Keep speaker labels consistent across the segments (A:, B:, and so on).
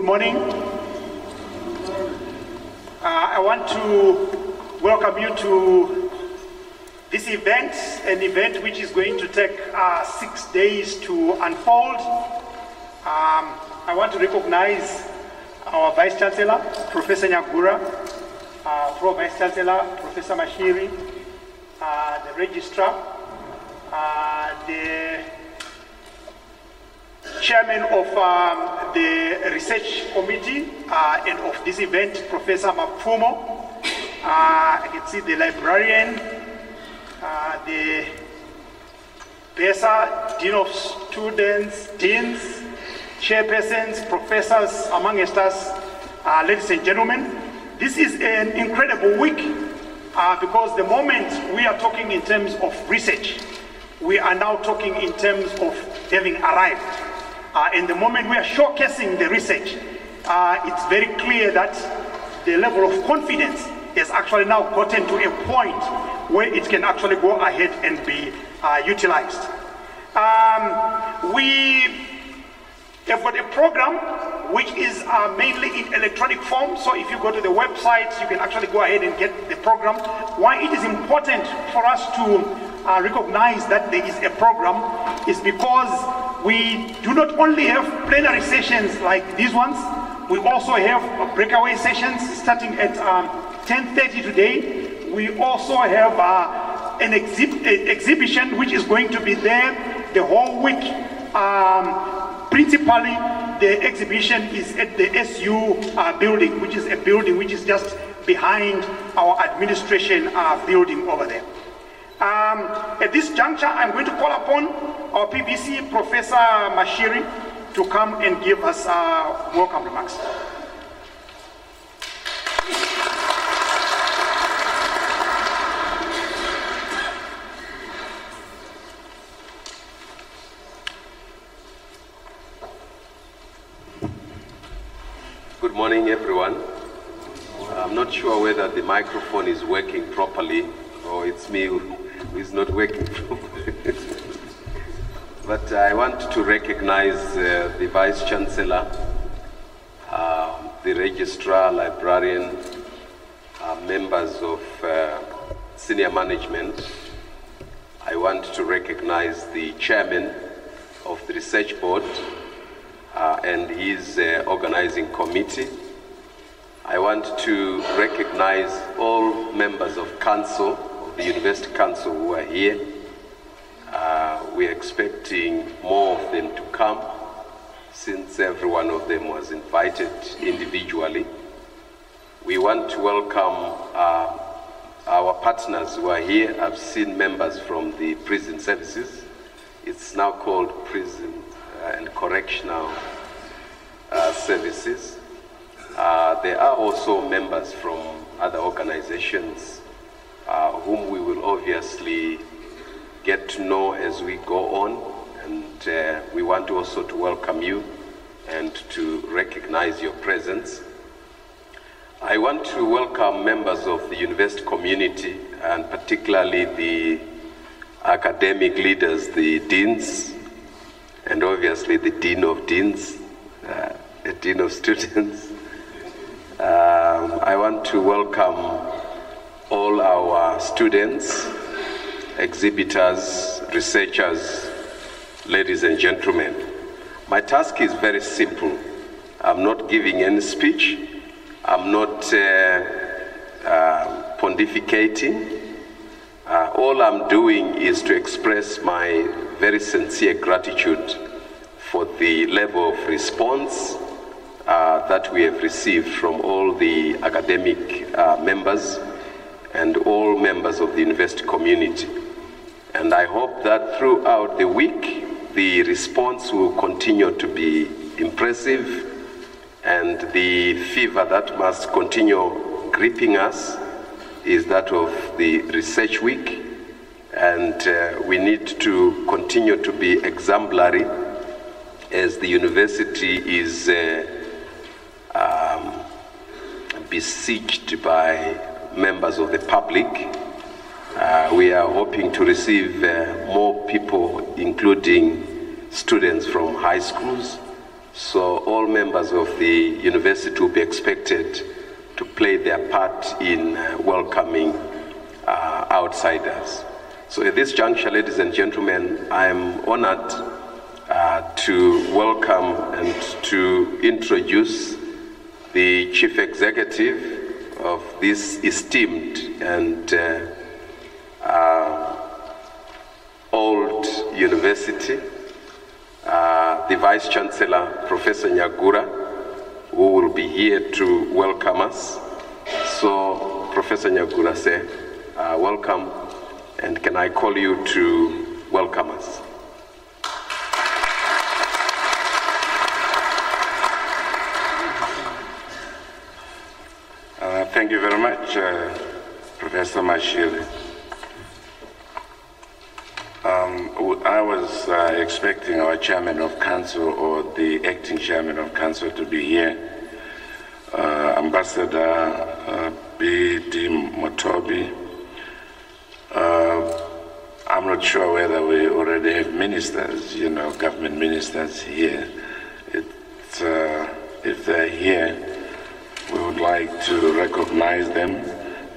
A: morning. I want to welcome you to this event, an event which is going to take 6 days to unfold. I want to recognize our Vice Chancellor, Professor Nyagura, Pro Vice Chancellor, Professor Mashiri, the Registrar, the Chairman of the Research Committee and of this event, Professor Mapfumo. I can see the librarian, the BESA, Dean of Students, Deans, Chairpersons, Professors, among others. Ladies and gentlemen, this is an incredible week because the moment we are talking in terms of research, we are now talking in terms of having arrived. And the moment we are showcasing the research, it's very clear that the level of confidence has actually now gotten to a point where it can actually go ahead and be utilized. We have got a program which is mainly in electronic form, so if you go to the website, you can actually go ahead and get the program. Why it is important for us to recognize that there is a program is because we do not only have plenary sessions like these ones, we also have breakaway sessions starting at 10:30 today. We also have an exhibition which is going to be there the whole week. Principally, the exhibition is at the SU building, which is a building which is just behind our administration building over there. At this juncture, I'm going to call upon our PBC, Professor Mashiri, to come and give us welcome remarks.
B: Good morning, everyone. I'm not sure whether the microphone is working properly or it's me who is not working properly. But I want to recognize the Vice Chancellor, the Registrar, Librarian, members of senior management. I want to recognize the Chairman of the Research Board and his organizing committee. I want to recognize all members of Council, of the University Council who are here. We're expecting more of them to come since every one of them was invited individually. We want to welcome our partners who are here. I've seen members from the prison services. It's now called Prison and Correctional Services. There are also members from other organizations whom we will obviously get to know as we go on, and we want also to welcome you and to recognize your presence. I want to welcome members of the university community, and particularly the academic leaders, the deans, and obviously the Dean of Deans, the Dean of Students. I want to welcome all our students, exhibitors, researchers, ladies and gentlemen. My task is very simple. I'm not giving any speech. I'm not pontificating. All I'm doing is to express my very sincere gratitude for the level of response that we have received from all the academic members and all members of the university community. And I hope that throughout the week, the response will continue to be impressive, and the fever that must continue gripping us is that of the research week, and we need to continue to be exemplary as the university is besieged by members of the public. We are hoping to receive more people, including students from high schools. So all members of the university will be expected to play their part in welcoming outsiders. So at this juncture, ladies and gentlemen, I am honored to welcome and to introduce the Chief Executive of this esteemed and old university, the Vice Chancellor, Professor Nyagura, who will be here to welcome us. So, Professor Nyagura, sir, welcome, and can I call you to welcome us?
C: Thank you very much, Professor Mashiri. I was expecting our Chairman of Council or the Acting Chairman of Council to be here, Ambassador B.D. Motobi. I'm not sure whether we already have ministers, government ministers here. If they're here, we would like to recognize them,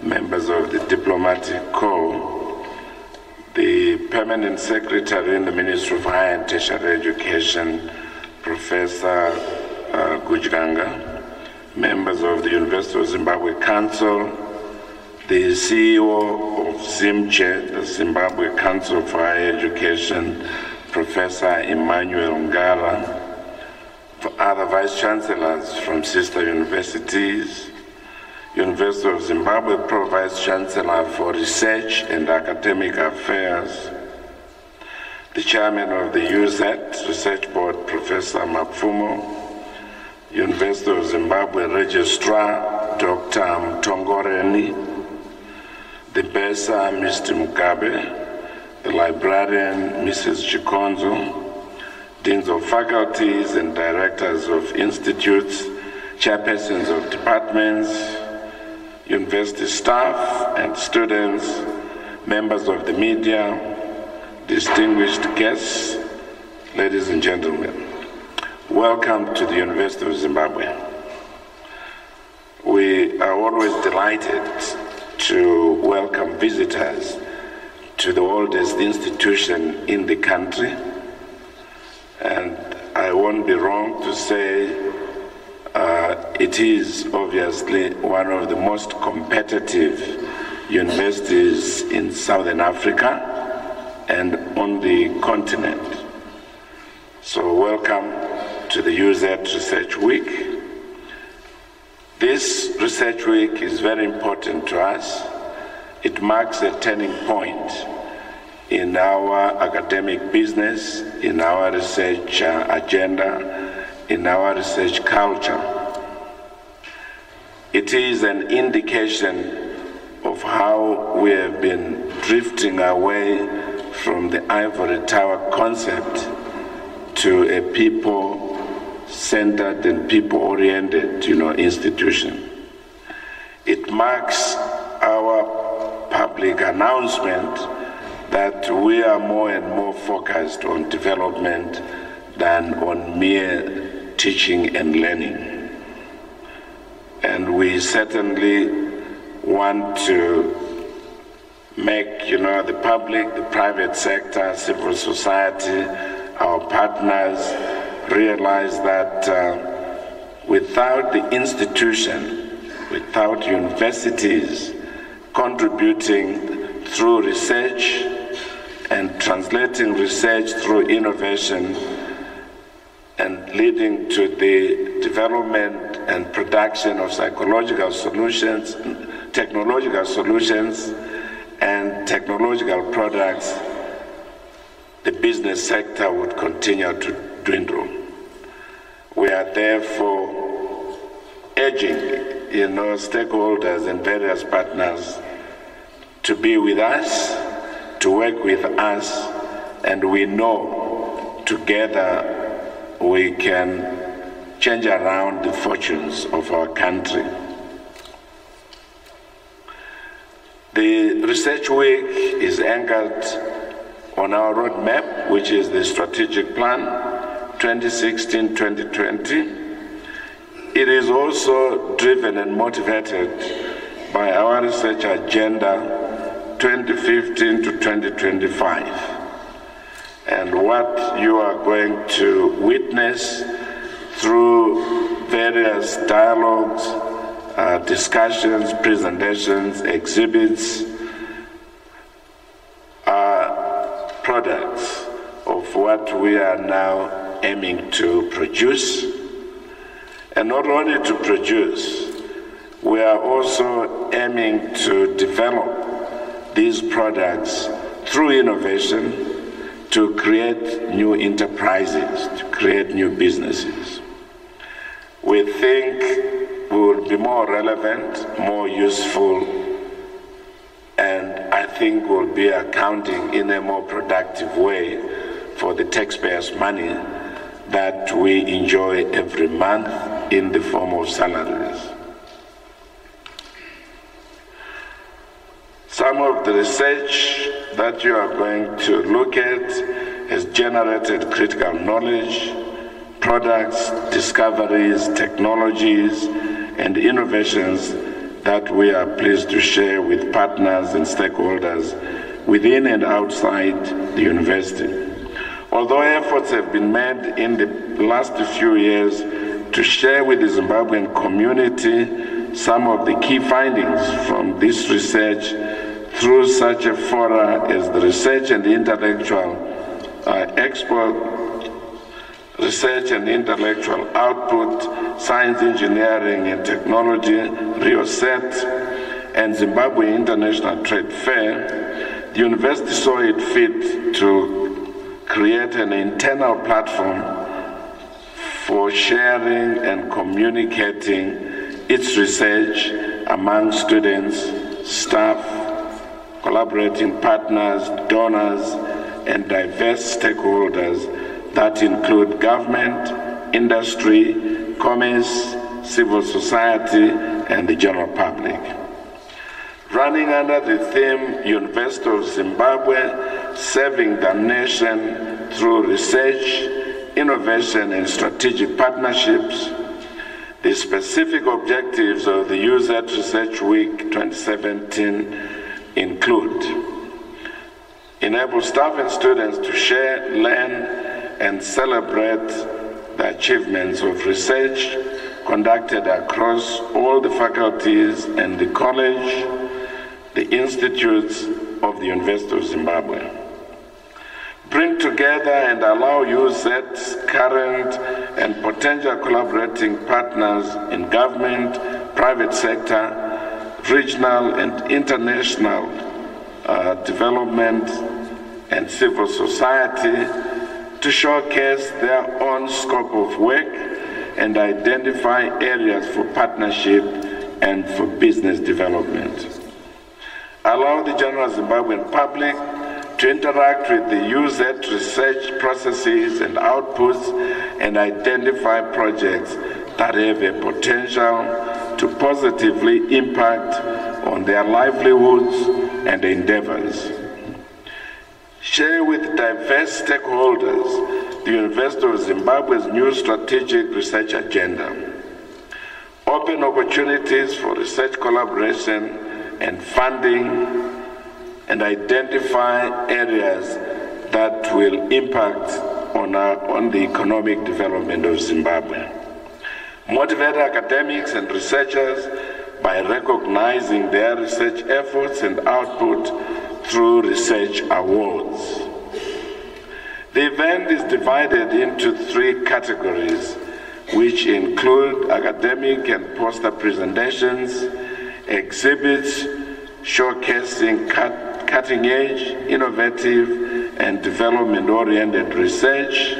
C: members of the Diplomatic Corps, the Permanent Secretary in the Ministry of Higher and Tertiary Education, Professor Gujganga, members of the University of Zimbabwe Council, the CEO of ZIMCHE, the Zimbabwe Council for Higher Education, Professor Emmanuel Ngara, other Vice Chancellors from sister universities, University of Zimbabwe Pro Vice Chancellor for Research and Academic Affairs, the Chairman of the UZ Research Board, Professor Mapfumo, University of Zimbabwe Registrar, Dr. Mtongoreni, the Bursar, Mr. Mugabe, the Librarian, Mrs. Chikonzo, Deans of faculties and directors of institutes, chairpersons of departments, university staff and students, members of the media, distinguished guests, ladies and gentlemen, welcome to the University of Zimbabwe. We are always delighted to welcome visitors to the oldest institution in the country. And I won't be wrong to say it is obviously one of the most competitive universities in Southern Africa and on the continent. So welcome to the UZ Research Week. This Research Week is very important to us. It marks a turning point in our academic business, in our research agenda, in our research culture. It is an indication of how we have been drifting away from the ivory tower concept to a people-centered and people-oriented, institution. It marks our public announcement that we are more and more focused on development than on mere teaching and learning. And we certainly want to make, the public, the private sector, civil society, our partners realize that without the institution, without universities contributing through research and translating research through innovation and leading to the development and production of psychological solutions, technological solutions, and technological products, the business sector would continue to dwindle. We are therefore urging, stakeholders and various partners to be with us, to work with us, and we know together we can change around the fortunes of our country. The Research Week is anchored on our roadmap, which is the strategic plan 2016-2020. It is also driven and motivated by our research agenda 2015 to 2025. And what you are going to witness through various dialogues, discussions, presentations, exhibits are products of what we are now aiming to produce. And not only to produce, we are also aiming to develop these products through innovation to create new enterprises, to create new businesses. We think we will be more relevant, more useful, and I think we'll be accounting in a more productive way for the taxpayers' money that we enjoy every month in the form of salaries. Some of the research that you are going to look at has generated critical knowledge, products, discoveries, technologies, and innovations that we are pleased to share with partners and stakeholders within and outside the university. Although efforts have been made in the last few years to share with the Zimbabwean community some of the key findings from this research through such a forum as the Research and Intellectual Research and Intellectual Output, Science, Engineering and Technology, RIOSET, and Zimbabwe International Trade Fair, the university saw it fit to create an internal platform for sharing and communicating its research among students, staff, collaborating partners, donors, and diverse stakeholders that include government, industry, commerce, civil society, and the general public. Running under the theme University of Zimbabwe, Serving the Nation through Research, Innovation, and Strategic Partnerships, the specific objectives of the UZ Research Week 2017 include: enable staff and students to share, learn, and celebrate the achievements of research conducted across all the faculties and the college, the institutes of the University of Zimbabwe. Bring together and allow UZ's current and potential collaborating partners in government, private sector, regional and international development, and civil society to showcase their own scope of work and identify areas for partnership and for business development. Allow the general Zimbabwean public to interact with the UZ research processes and outputs and identify projects that have a potential to positively impact on their livelihoods and endeavors. Share with diverse stakeholders the University of Zimbabwe's new strategic research agenda. Open opportunities for research collaboration and funding, and identify areas that will impact on the economic development of Zimbabwe. Motivate academics and researchers by recognizing their research efforts and output through research awards. The event is divided into 3 categories, which include academic and poster presentations, exhibits showcasing cutting-edge, innovative, and development-oriented research,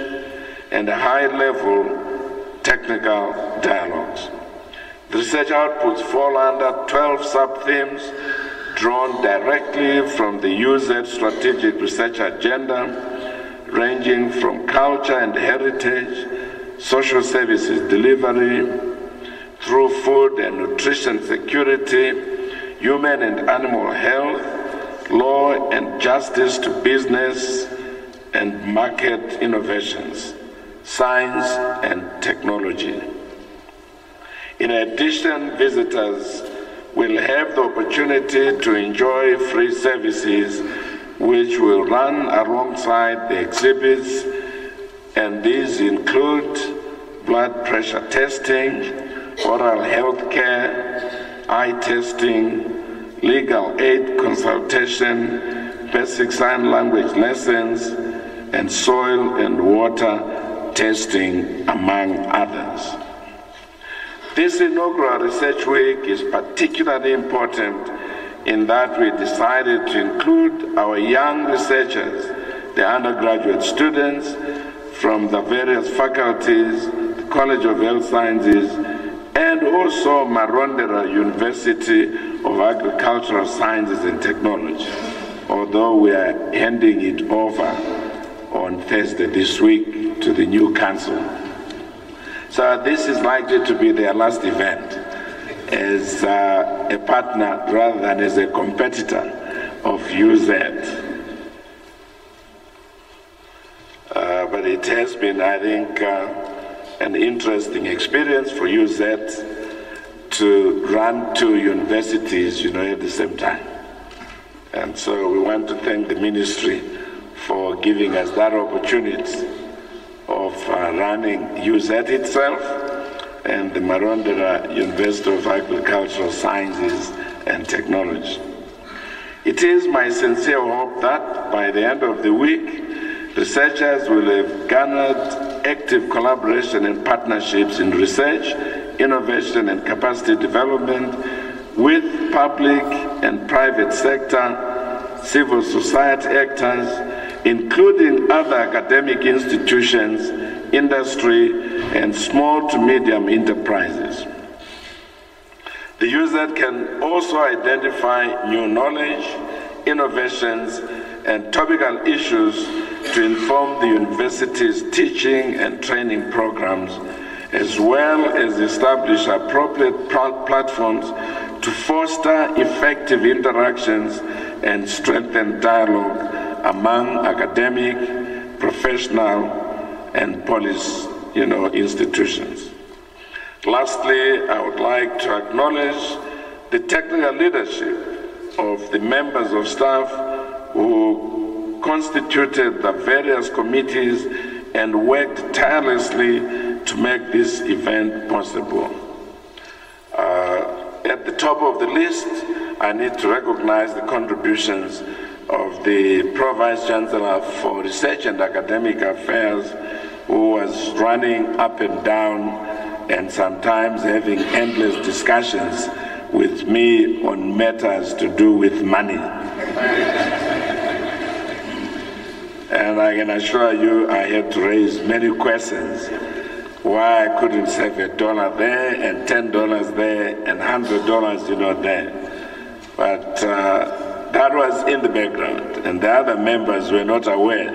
C: and high-level technical dialogues. The research outputs fall under 12 sub-themes drawn directly from the UZ Strategic Research Agenda, ranging from culture and heritage, social services delivery, through food and nutrition security, human and animal health, law and justice to business and market innovations, science and technology. In addition, visitors will have the opportunity to enjoy free services which will run alongside the exhibits, and these include blood pressure testing, oral health care, eye testing, legal aid consultation, basic sign language lessons, and soil and water testing, among others. This inaugural Research Week is particularly important in that we decided to include our young researchers, the undergraduate students from the various faculties, the College of Health Sciences, and also Marondera University of Agricultural Sciences and Technology, although we are handing it over on Thursday this week to the new council. So this is likely to be their last event as a partner rather than as a competitor of UZ. But it has been, I think, an interesting experience for UZ to run two universities, at the same time. And so we want to thank the ministry for giving us that opportunity of running UZ itself and the Marondera University of Agricultural Sciences and Technology. It is my sincere hope that by the end of the week, researchers will have garnered active collaboration and partnerships in research, innovation, and capacity development with public and private sector, civil society actors, including other academic institutions, industry, and small to medium enterprises. The UZ can also identify new knowledge, innovations, and topical issues to inform the university's teaching and training programs, as well as establish appropriate platforms to foster effective interactions and strengthen dialogue among academic, professional, and policy, institutions. Lastly, I would like to acknowledge the technical leadership of the members of staff who constituted the various committees and worked tirelessly to make this event possible. At the top of the list, I need to recognize the contributions of the Pro-Vice Chancellor for Research and Academic Affairs, who was running up and down and sometimes having endless discussions with me on matters to do with money. And I can assure you I had to raise many questions why I couldn't save $1 there and $10 there and $100, there. But that was in the background, and the other members were not aware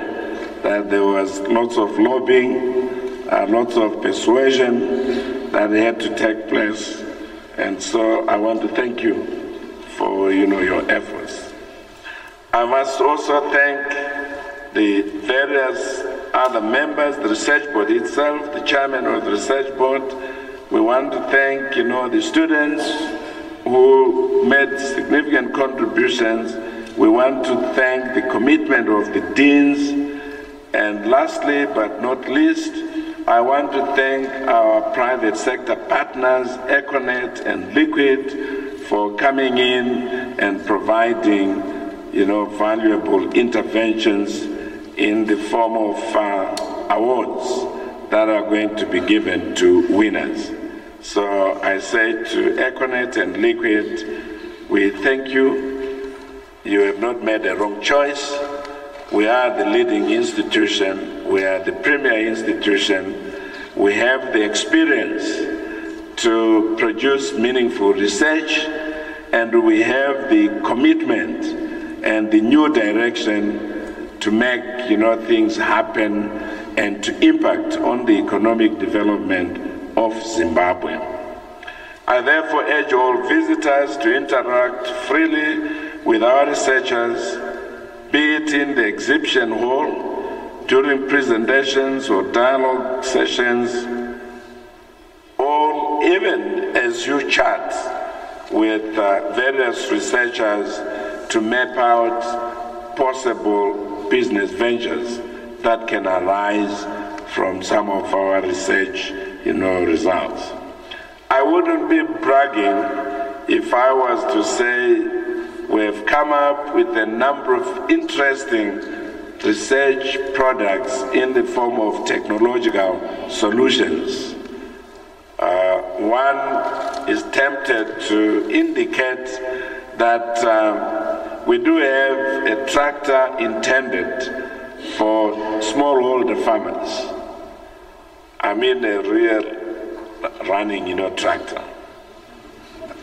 C: that there was lots of lobbying, lots of persuasion that had to take place. And so I want to thank you for, your efforts. I must also thank the various other members, the research board itself, the chairman of the research board. We want to thank, the students who made significant contributions. We want to thank the commitment of the deans. And lastly, but not least, I want to thank our private sector partners, Econet and Liquid, for coming in and providing, valuable interventions in the form of awards that are going to be given to winners. So I say to Econet and Liquid, we thank you. You have not made a wrong choice. We are the leading institution. We are the premier institution. We have the experience to produce meaningful research, and we have the commitment and the new direction to make, things happen and to impact on the economic development of Zimbabwe. I therefore urge all visitors to interact freely with our researchers, be it in the exhibition hall, during presentations or dialogue sessions, or even as you chat with various researchers to map out possible business ventures that can arise from some of our research, results. I wouldn't be bragging if I was to say we have come up with a number of interesting research products in the form of technological solutions. One is tempted to indicate that we do have a tractor intended for smallholder farmers. I mean a real running, tractor,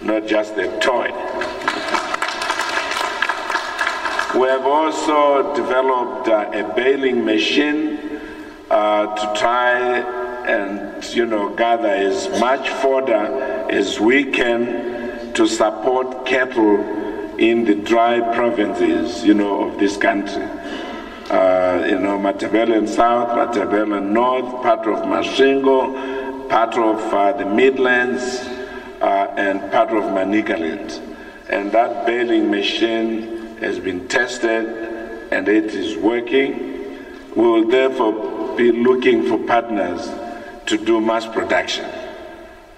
C: not just a toy. We have also developed a baling machine to try and gather as much fodder as we can to support cattle in the dry provinces, of this country. Matabeleland South, Matabeleland North, part of Masvingo, part of the Midlands, and part of Manicaland. And that baling machine has been tested and it is working. We will therefore be looking for partners to do mass production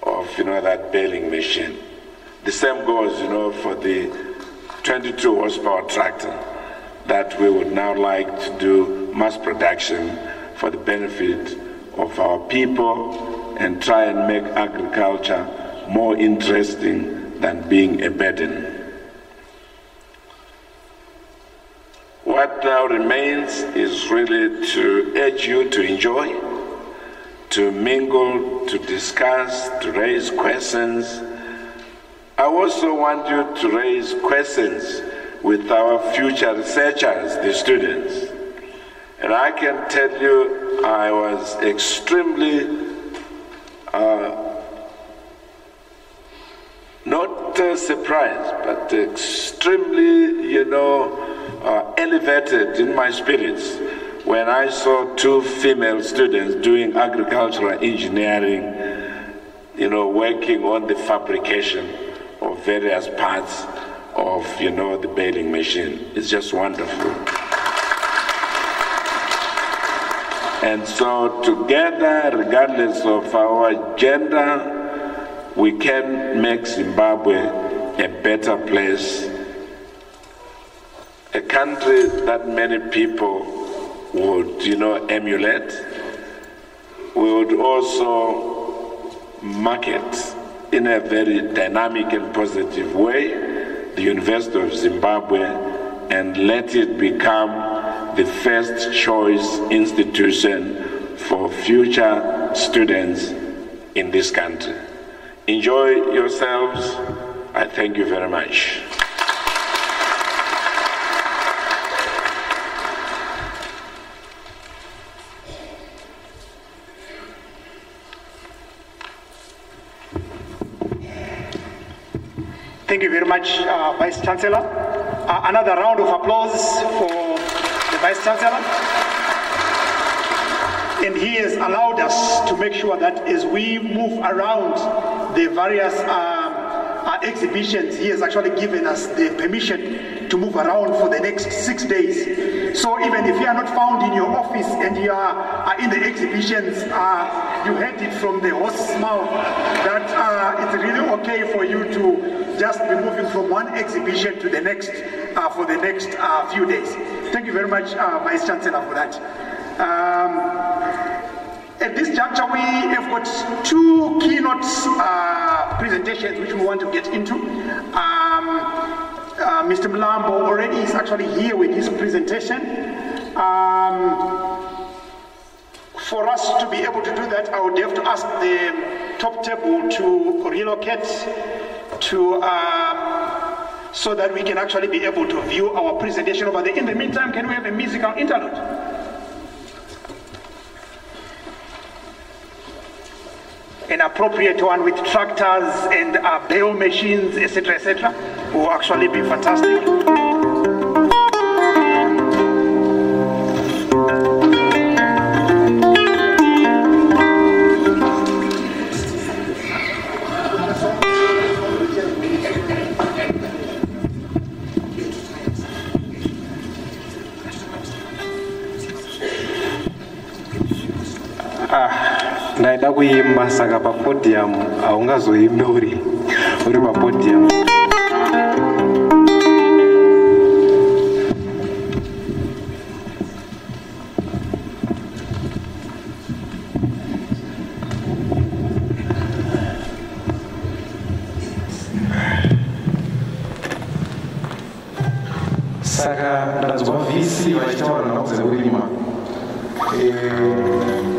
C: of that baling machine. The same goes for the 22 horsepower tractor that we would now like to do mass production for the benefit of our people and try and make agriculture more interesting than being a burden. What now remains is really to urge you to enjoy, to mingle, to discuss, to raise questions. I also want you to raise questions with our future researchers, the students. And I can tell you I was extremely not surprised, but extremely, elevated in my spirits when I saw 2 female students doing agricultural engineering, working on the fabrication of various parts of, the baling machine. It's just wonderful. And so together, regardless of our gender, we can make Zimbabwe a better place, a country that many people would, emulate. We would also market in a very dynamic and positive way the University of Zimbabwe and let it become the first choice institution for future students in this country. Enjoy yourselves. I thank you very much.
A: Thank you very much, Vice Chancellor. Another round of applause for the Vice Chancellor. And he has allowed us to make sure that as we move around the various exhibitions, he has actually given us the permission to move around for the next 6 days. So even if you are not found in your office and you are in the exhibitions, you heard it from the host's mouth that it's really okay for you to just be moving from one exhibition to the next for the next few days. Thank you very much, Vice Chancellor, for that. At this juncture, we have got 2 keynote presentations which we want to get into. Mr. Mlambo already is actually here with his presentation. For us to be able to do that, I would have to ask the top table to relocate to so that we can actually be able to view our presentation over there. In the meantime, can we have a musical interlude? An appropriate one with tractors and bale machines, etc., etc., will actually be fantastic.
D: Naida kuimba saka pa podium aungazoimba uri pa podium. saka ndanzwa vhisi vachitaura naudze kurima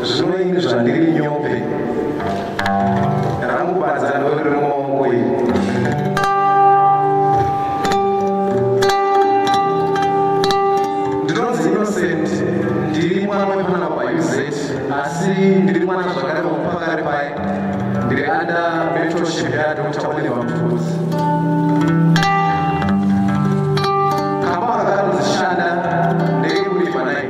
D: zvino ini zvandiri nyope ramubadzano riri mumaoko iri ndinonzi Innocent ndiri mwana wepana pauz asi ndiri mwana zvakare wekupakare pai ndiri under mentorship yaDr. Oliver Mfuzi kamba kakanozishanda ndekekulipa naye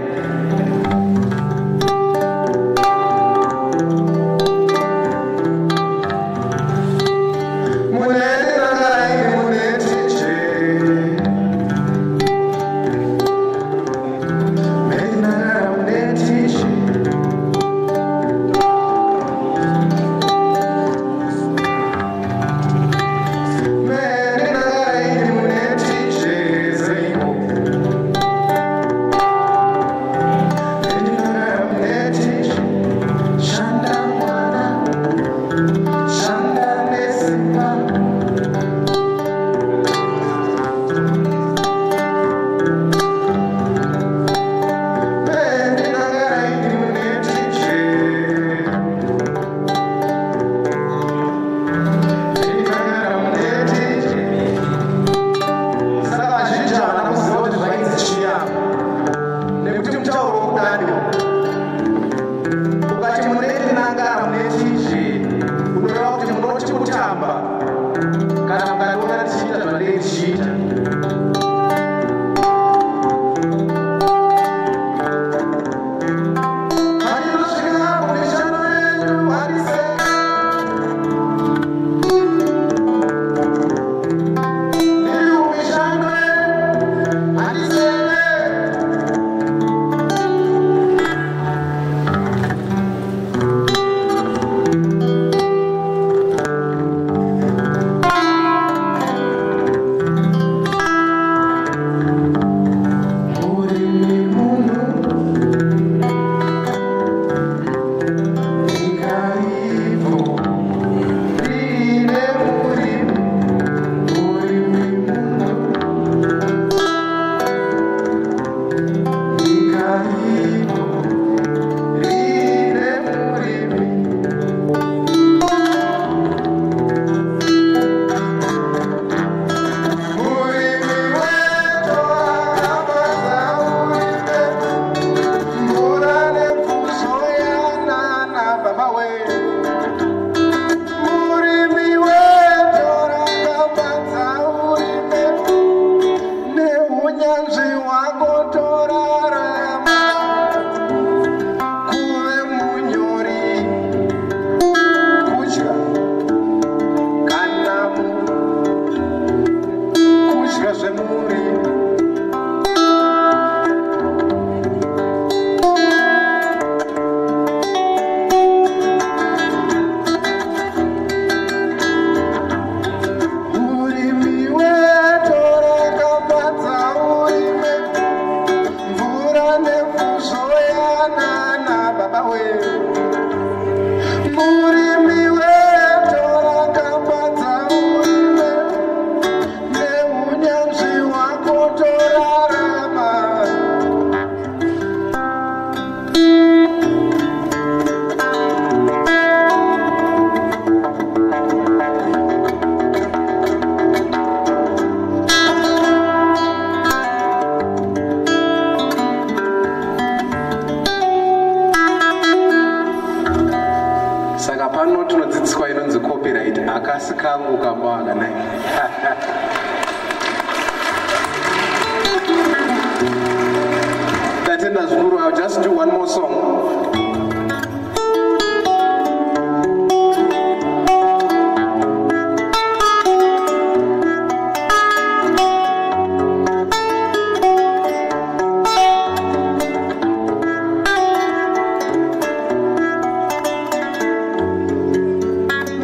D: I'll just do one more song.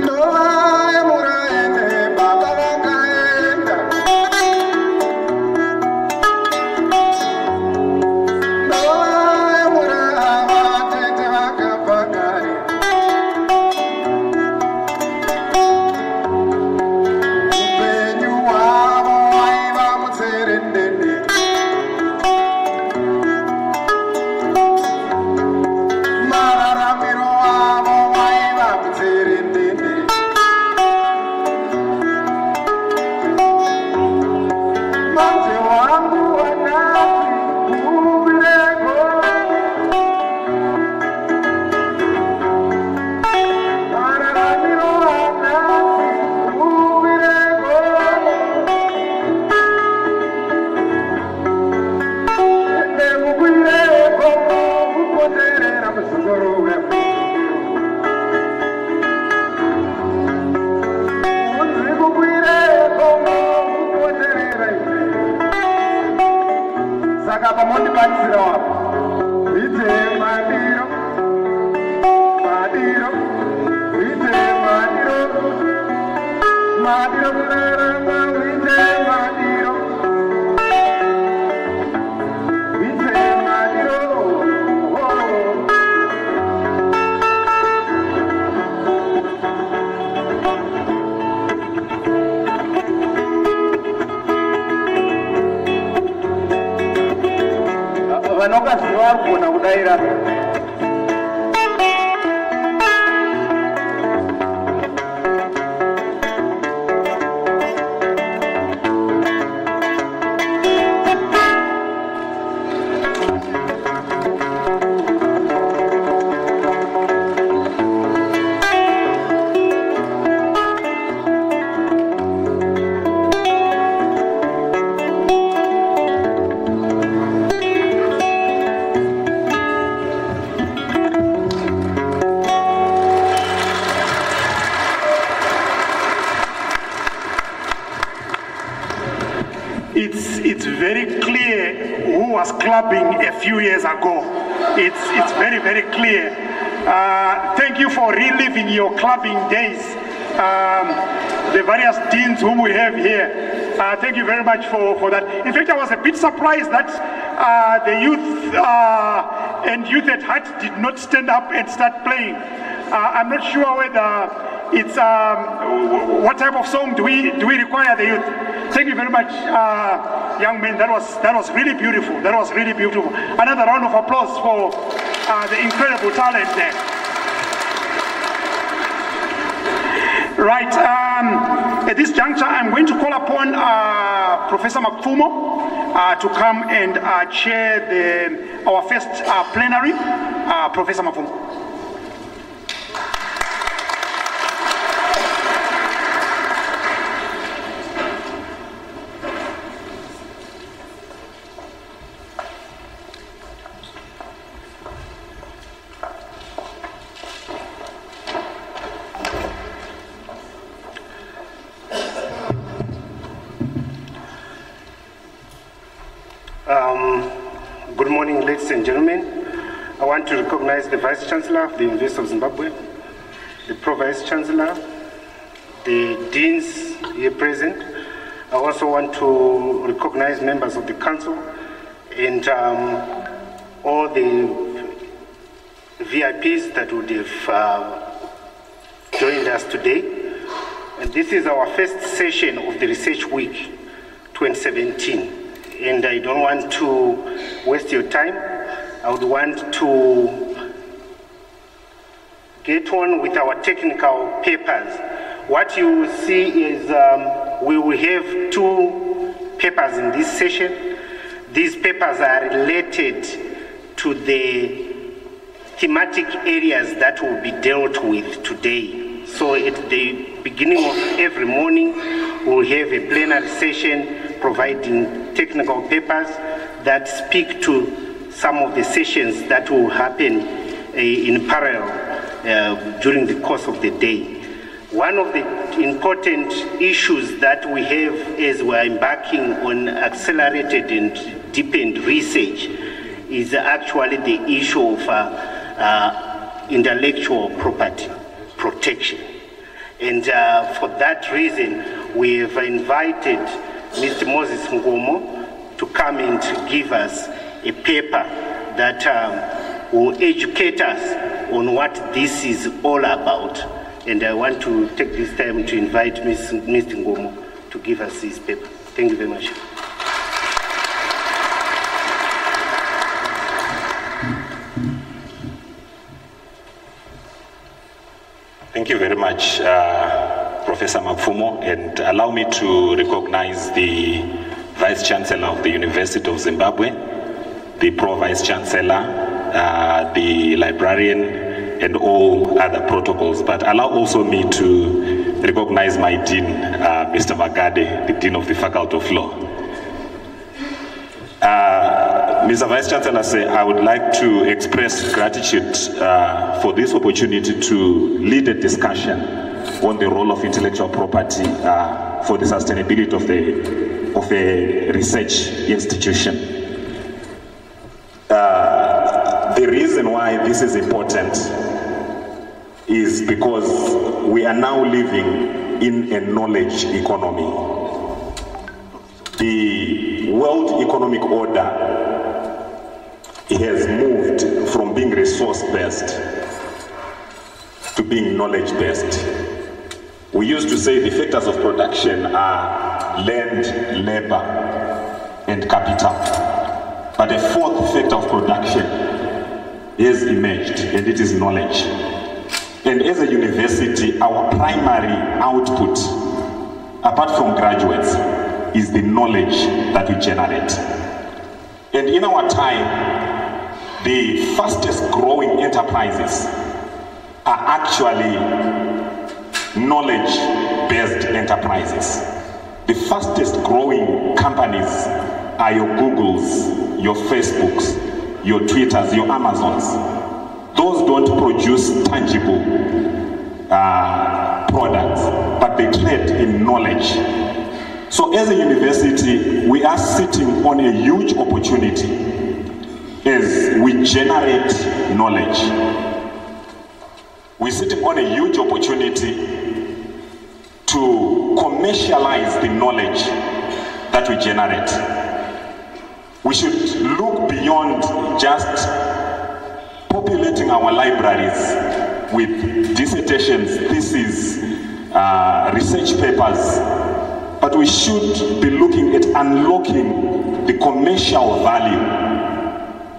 E: No,
A: It's very clear who was clubbing a few years ago. It's very, very clear. Thank you for reliving your clubbing days. The various deans whom we have here. Thank you very much for that. In fact, I was a bit surprised that the youth and youth at heart did not stand up and start playing. I'm not sure whether it's what type of song do we require the youth. Thank you very much, young men. That was really beautiful. That was really beautiful. Another round of applause for the incredible talent there. Right. At this juncture, I'm going to call upon Professor Mapfumo to come and chair our first plenary. Professor Mapfumo.
E: Good morning, ladies and gentlemen. I want to recognize the Vice Chancellor of the University of Zimbabwe, the Pro-Vice Chancellor, the Deans here present. I also want to recognize members of the Council and all the VIPs that would have joined us today. And this is our first session of the Research Week 2017. And I don't want to waste your time. I would want to get on with our technical papers. What you see is we will have two papers in this session. These papers are related to the thematic areas that will be dealt with today. So at the beginning of every morning, we'll have a plenary session providing technical papers that speak to some of the sessions that will happen in parallel during the course of the day. One of the important issues that we have as we're embarking on accelerated and deepened research is actually the issue of intellectual property protection. And for that reason, we have invited Mr. Moses Ngomo to come and give us a paper that will educate us on what this is all about. And I want to take this time to invite Mr. Ngomo to give us his paper. Thank you very much.
F: Thank you very much, Professor Mapfumo, and allow me to recognize the Vice Chancellor of the University of Zimbabwe, the Pro-Vice Chancellor, the librarian, and all other protocols. But allow also me to recognize my Dean, Mr. Magade, the Dean of the Faculty of Law. Mr. Vice Chancellor, I would like to express gratitude for this opportunity to lead a discussion on the role of intellectual property for the sustainability of a research institution. The reason why this is important is because we are now living in a knowledge economy. The world economic order has moved from being resource-based to being knowledge-based. We used to say the factors of production are land, labor, and capital. But a fourth factor of production has emerged, and it is knowledge. And as a university, our primary output, apart from graduates, is the knowledge that we generate. And in our time, the fastest growing enterprises are actually knowledge-based enterprises. The fastest growing companies are your Googles, your Facebooks, your Twitters, your Amazons. Those don't produce tangible products, but they trade in knowledge. So as a university, we are sitting on a huge opportunity as we generate knowledge. We're sitting on a huge opportunity to commercialize the knowledge that we generate. We should look beyond just populating our libraries with dissertations, theses, research papers, but we should be looking at unlocking the commercial value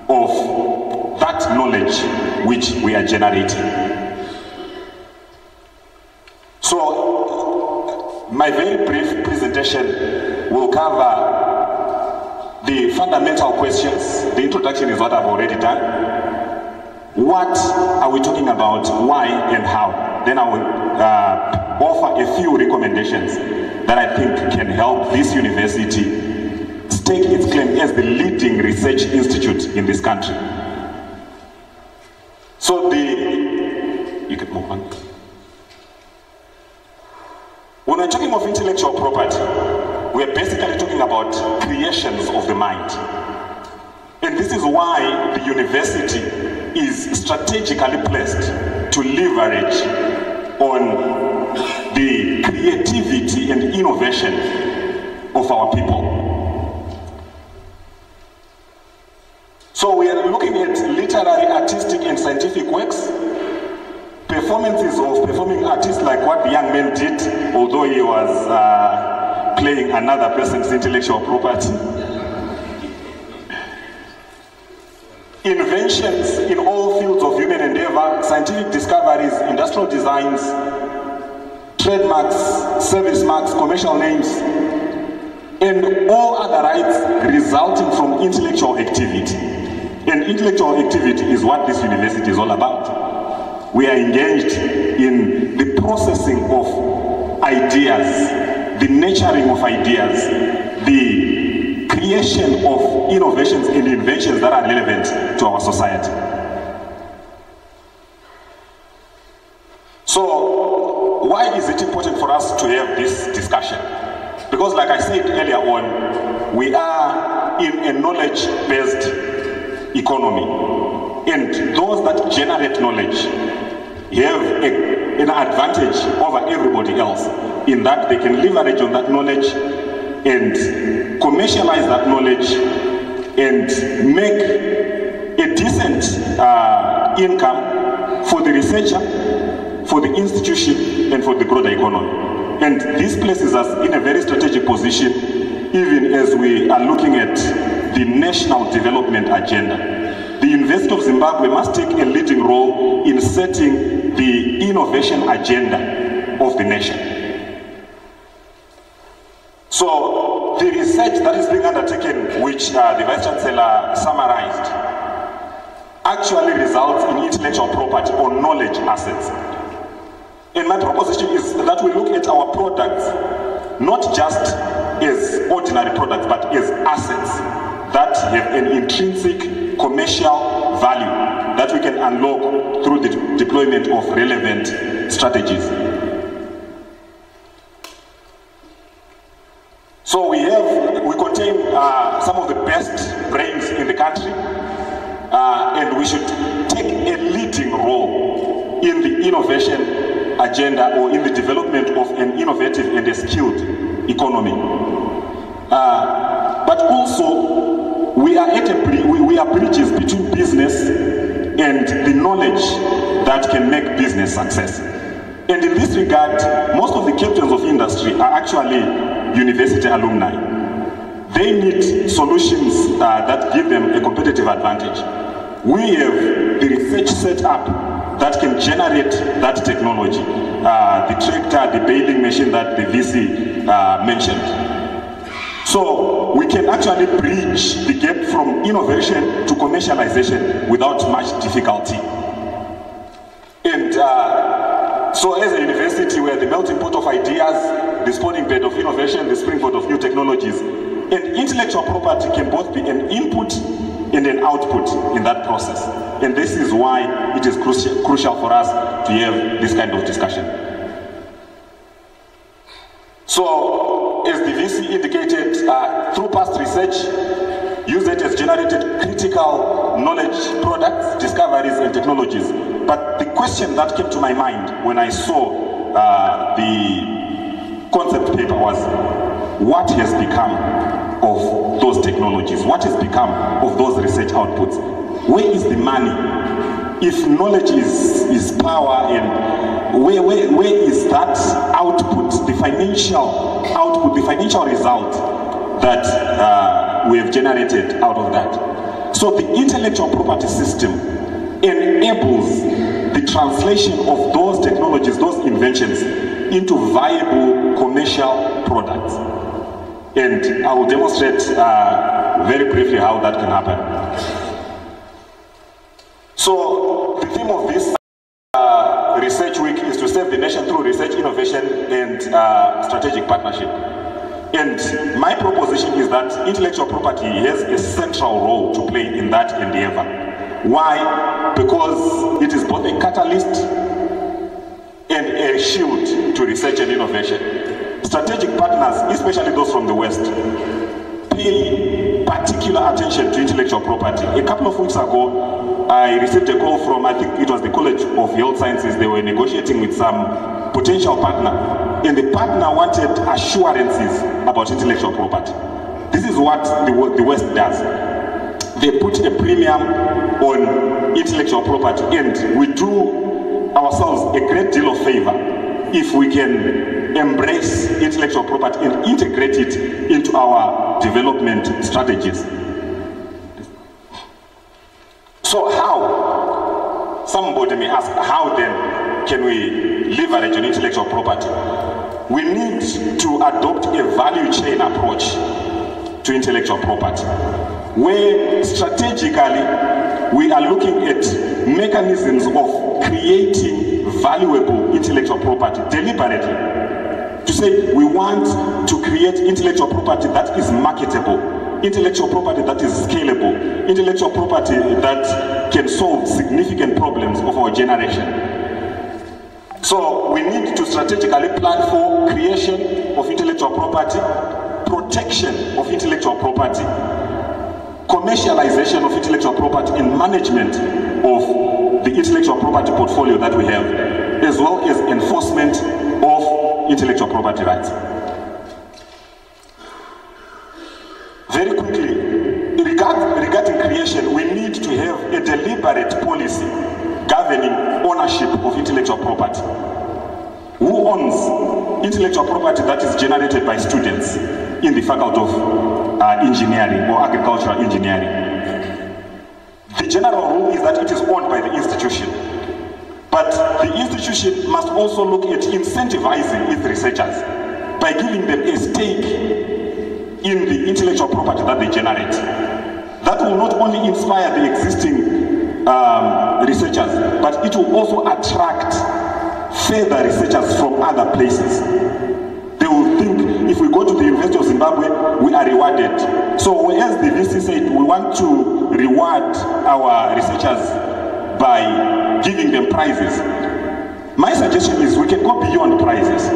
F: of that knowledge which we are generating. So, my very brief presentation will cover the fundamental questions. The introduction is what I've already done. What are we talking about, why and how? Then I will offer a few recommendations that I think can help this university stake its claim as the leading research institute in this country. So you can move on. When we're talking of intellectual property, we're basically talking about creations of the mind. And this is why the university is strategically placed to leverage on the creativity and innovation of our people. So we are looking at literary, artistic, and scientific works, performances of performing artists like what the young man did, although he was playing another person's intellectual property. Inventions in all fields of human endeavor, scientific discoveries, industrial designs, trademarks, service marks, commercial names, and all other rights resulting from intellectual activity. And intellectual activity is what this university is all about. We are engaged in the processing of ideas, the nurturing of ideas, the creation of innovations and inventions that are relevant to our society. So, why is it important for us to have this discussion? Because like I said earlier on, we are in a knowledge-based economy. And those that generate knowledge have an advantage over everybody else in that they can leverage on that knowledge and commercialize that knowledge and make a decent income for the researcher, for the institution, and for the broader economy. And this places us in a very strategic position, even as we are looking at the national development agenda. The University of Zimbabwe must take a leading role in setting the innovation agenda of the nation. So the research that is being undertaken, which the Vice Chancellor summarized, actually results in intellectual property or knowledge assets. And my proposition is that we look at our products not just as ordinary products, but as assets that have an intrinsic commercial value that we can unlock through the deployment of relevant strategies. So we contain some of the best brains in the country, and we should take a leading role in the innovation agenda or in the development of an innovative and a skilled economy. But also, we are bridges between business and the knowledge that can make business success. And in this regard, most of the captains of industry are actually university alumni. They need solutions that give them a competitive advantage. We have the research set up that can generate that technology, the tractor, the baling machine that the VC mentioned. So we can actually bridge the gap from innovation to commercialization without much difficulty. And so as a university, we are the melting pot of ideas, the spawning bed of innovation, the springboard of new technologies. And intellectual property can both be an input and an output in that process. And this is why it is crucial for us to have this kind of discussion. So, as the VC indicated, through past research, UZ has generated critical knowledge products, discoveries, and technologies. But the question that came to my mind when I saw the concept paper was, what has become of those technologies? What has become of those research outputs? Where is the money? If knowledge is power, and where is that output, the financial output, the financial result that we have generated out of that? So the intellectual property system enables the translation of those technologies, those inventions, into viable commercial products. And I will demonstrate very briefly how that can happen. So the theme of this Research Week is to serve the nation through research, innovation, and strategic partnership. And my proposition is that intellectual property has a central role to play in that endeavor. Why? Because it is both a catalyst and a shield to research and innovation. Strategic partners, especially those from the West, pay particular attention to intellectual property. A couple of weeks ago, I received a call from, I think it was the College of Health Sciences. They were negotiating with some potential partner, and the partner wanted assurances about intellectual property. This is what the West does. They put a premium on intellectual property, and we do ourselves a great deal of favor if we can embrace intellectual property and integrate it into our development strategies. So how? Somebody may ask, how then can we leverage on intellectual property? We need to adopt a value chain approach to intellectual property, where strategically we are looking at mechanisms of creating valuable intellectual property deliberately. To say we want to create intellectual property that is marketable, intellectual property that is scalable, intellectual property that can solve significant problems of our generation. So we need to strategically plan for creation of intellectual property, protection of intellectual property, commercialization of intellectual property, and management of the intellectual property portfolio that we have, as well as enforcement of intellectual property rights. Very quickly, regarding creation, we need to have a deliberate policy governing ownership of intellectual property. Who owns intellectual property that is generated by students in the Faculty of Engineering or Agricultural Engineering? The general rule is that it is owned by the institution. But the institution must also look at incentivizing its researchers by giving them a stake in the intellectual property that they generate. That will not only inspire the existing researchers, but it will also attract further researchers from other places. They will think, if we go to the University of Zimbabwe, we are rewarded. So as the VC said, we want to reward our researchers by giving them prizes. My suggestion is we can go beyond prizes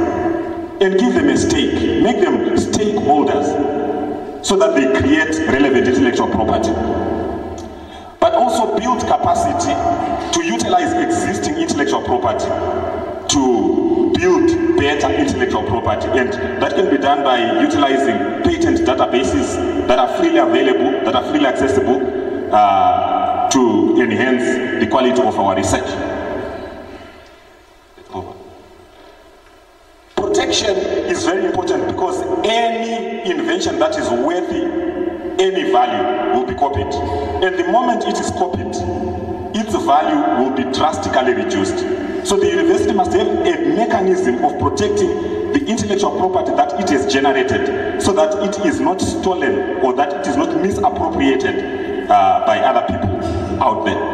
F: and give them a stake, make them stakeholders so that they create relevant intellectual property. But also build capacity to utilize existing intellectual property to build better intellectual property, and that can be done by utilizing patent databases that are freely available, that are freely accessible, to enhance the quality of our research. Protection is very important because any invention that is worthy any value will be copied. And the moment it is copied, its value will be drastically reduced. So the university must have a mechanism of protecting the intellectual property that it has generated so that it is not stolen or that it is not misappropriated by other people out there.